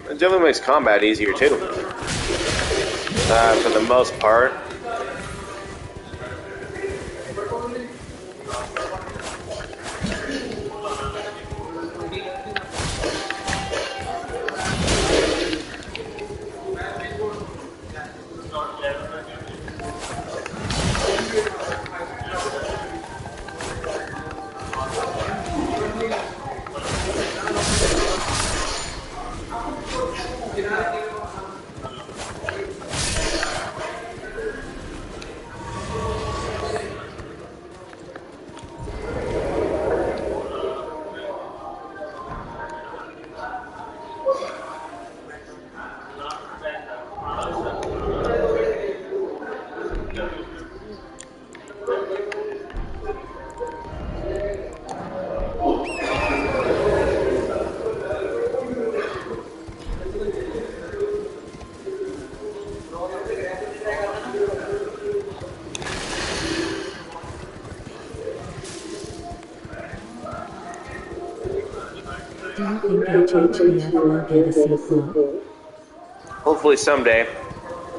It definitely makes combat easier too, for the most part. Do you think HHBF will get a sequel? Hopefully someday.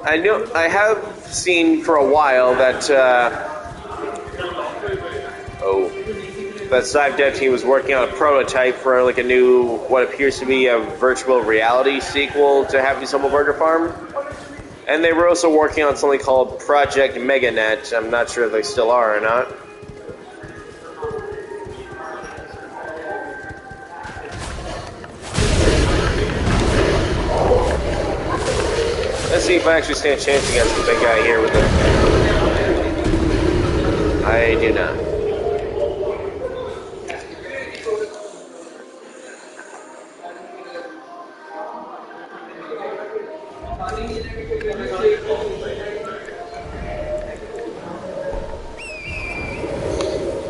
I have seen for a while that that Cyve Dev team was working on a prototype for like a new, what appears to be a virtual reality sequel to Happy Summer Burger Farm. And they were also working on something called Project Meganet. I'm not sure if they still are or not. Let's see if I actually stand a chance against the big guy here with the... I do not.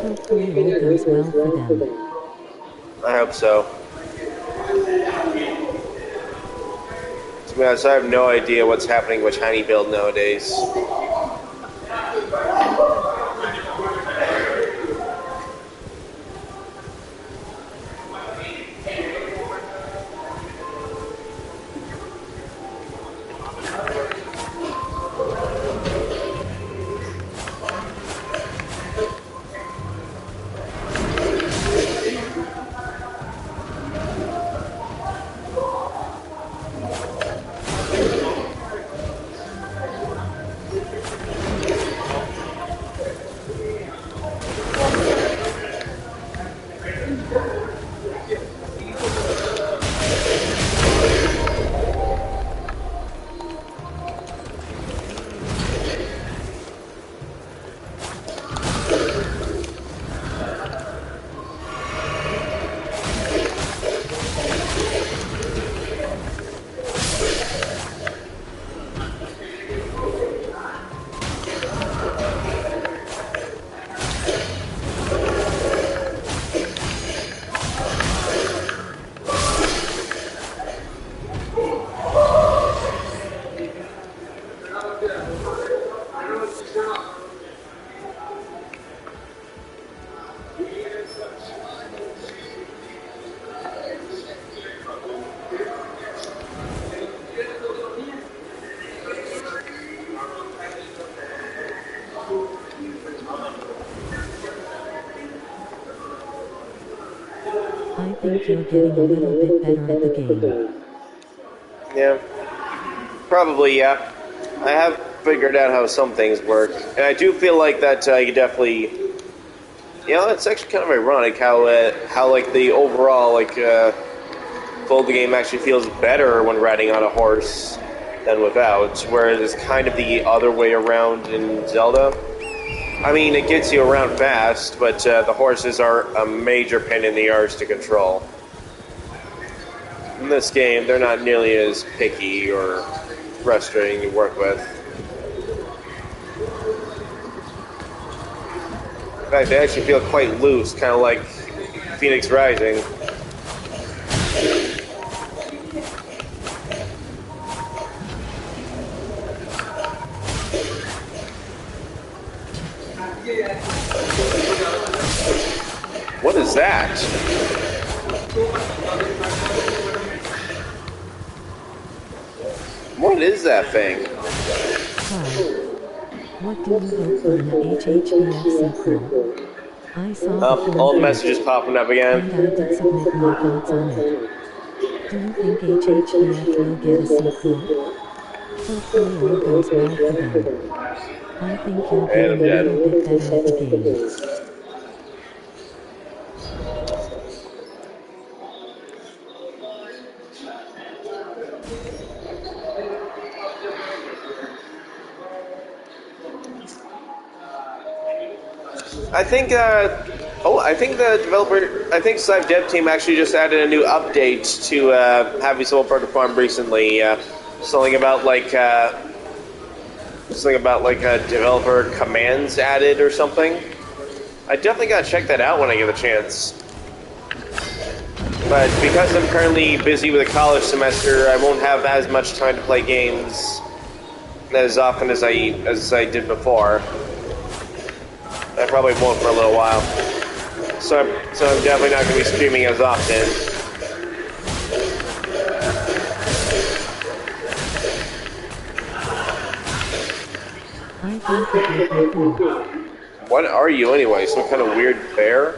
Hopefully all goes well for them. I hope so. To be honest, I have no idea what's happening with Tiny Build nowadays. I think you're getting a little bit better at the game. Yeah. Probably, yeah. I have figured out how some things work. And I do feel like that you definitely... You know, it's actually kind of ironic how like, the overall, like, flow of the game actually feels better when riding on a horse than without, whereas it's kind of the other way around in Zelda. I mean, it gets you around fast, but the horses are a major pain in the arse to control. In this game, they're not nearly as picky or frustrating to work with. In fact, they actually feel quite loose, kind of like Phoenix Rising. What is that? What is that thing? Hi. What do you hope for in a HHVF sequel? I saw the full All the thing, messages popping up again. and I did submit my thoughts on it. Do you think HHVF will get a sequel? Hopefully all goes well for them. I think you're And I'm getting a dead. little bit better at the game. I think, I think the developer, I think Slive Dev Team actually just added a new update to Happy Soul Burger Farm recently. Something about like developer commands added or something. I definitely gotta check that out when I get a chance. But because I'm currently busy with a college semester, I won't have as much time to play games as often as I did before. I probably won't for a little while. So I'm definitely not going to be streaming as often. I think it would be cool. What are you anyway? Some kind of weird bear?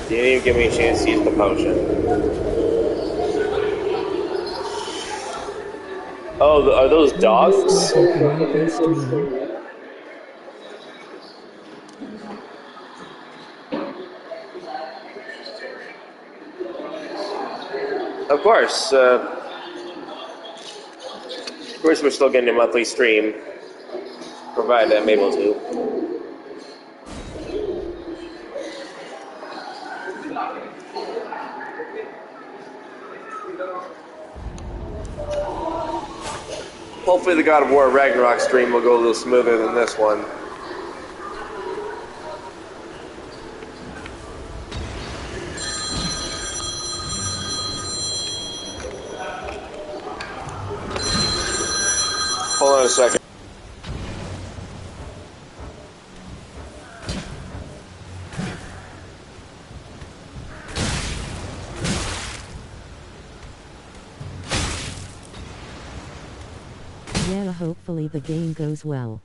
Didn't even give me a chance to use the potion. Oh, are those dogs? Will you still get the monthly stream? Of course. Of course we're still getting a monthly stream. Provided I'm able to. Hopefully the God of War Ragnarok stream will go a little smoother than this one. Hold on a second. Yeah, hopefully the game goes well.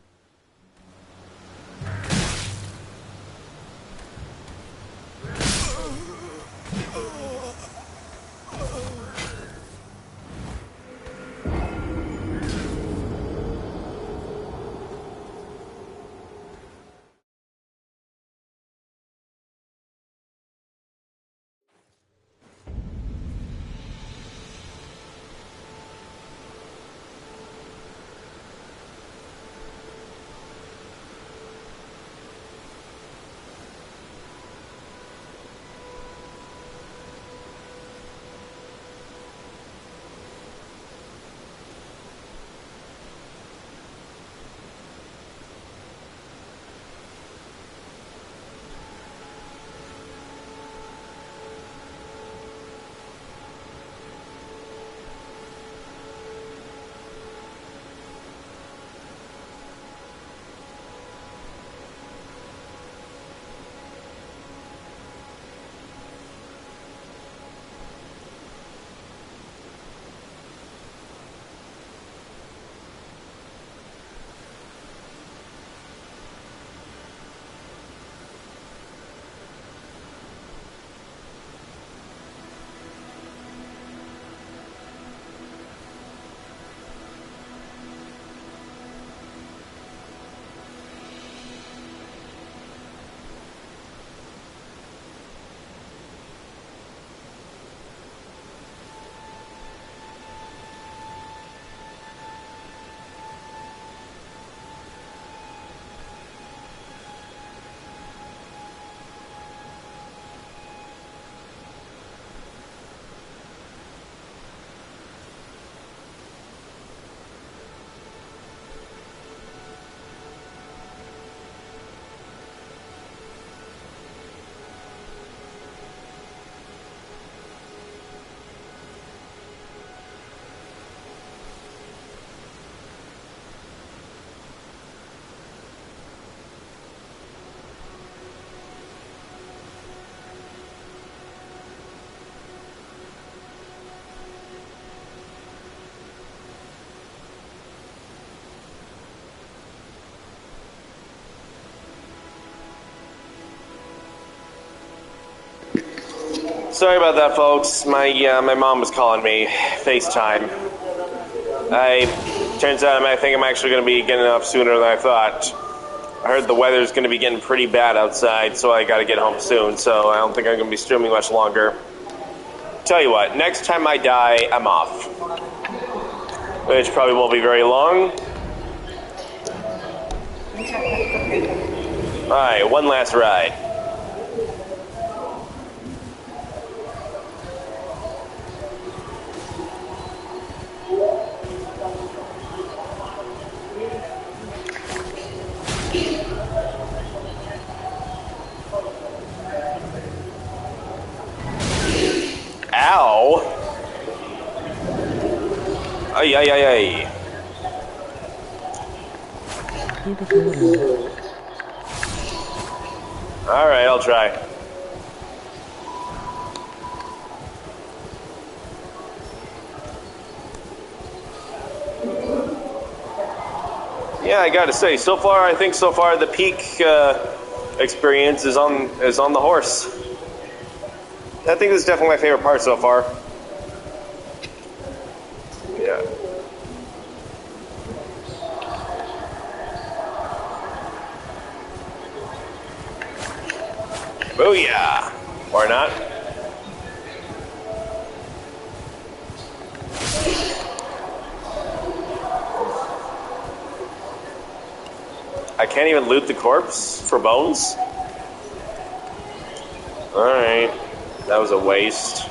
Sorry about that, folks. My mom was calling me. FaceTime. Turns out I think I'm actually going to be getting up sooner than I thought. I heard the weather's going to be getting pretty bad outside, so I got to get home soon. So I don't think I'm going to be streaming much longer. Tell you what, next time I die, I'm off. Which probably won't be very long. Alright, one last ride. Ow! Ay, ay, ay, ay. Give it water. Alright, I'll try. Yeah, I gotta say, I think so far the peak experience is on the horse. I think this is definitely my favorite part so far. Yeah. Booyah! Or not. I can't even loot the corpse for bones? Alright. That was a waste.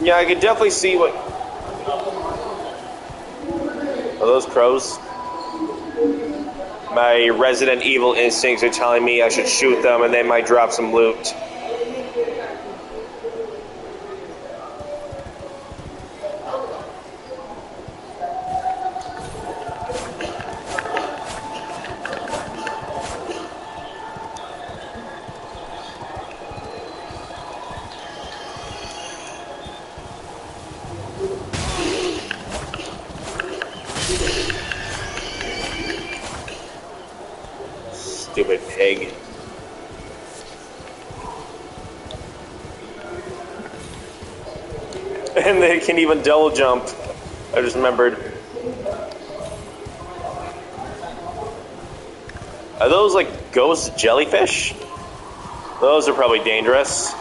Yeah, I could definitely see what... Are those crows? My Resident Evil instincts are telling me I should shoot them and they might drop some loot. Stupid pig. And they can even double jump. I just remembered. Are those like ghost jellyfish? Those are probably dangerous.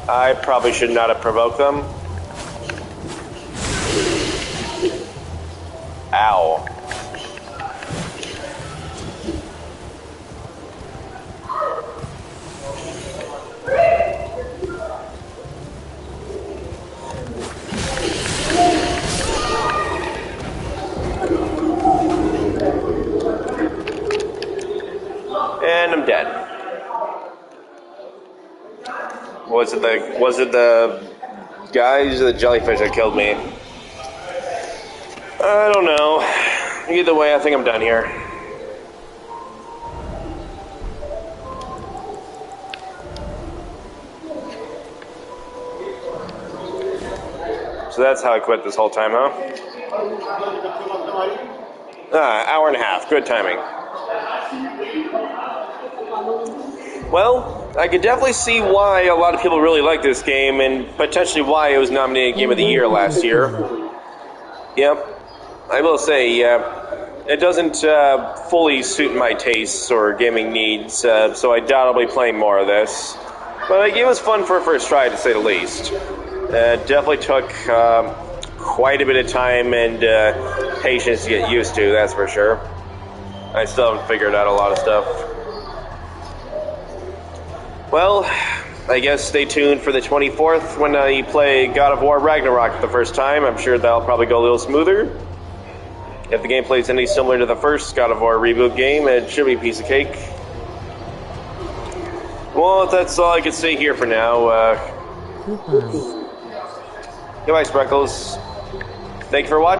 I probably should not have provoked them. Ow. And I'm dead. Was it the guys or the jellyfish that killed me? I don't know. Either way, I think I'm done here. So that's how I quit this whole time, huh? Hour and a half. Good timing. Well, I could definitely see why a lot of people really like this game and potentially why it was nominated Game of the Year last year. Yep. I will say, it doesn't fully suit my tastes or gaming needs, so I doubt I'll be playing more of this. But it was fun for a first try, to say the least. It definitely took quite a bit of time and patience to get used to, that's for sure. I still haven't figured out a lot of stuff. Well, I guess stay tuned for the 24th when you play God of War Ragnarok for the first time. I'm sure that'll probably go a little smoother. If the gameplay is any similar to the first God of War reboot game, it should be a piece of cake. Well, that's all I can say here for now. Goodbye. Goodbye, Spreckles. Thank you for watching.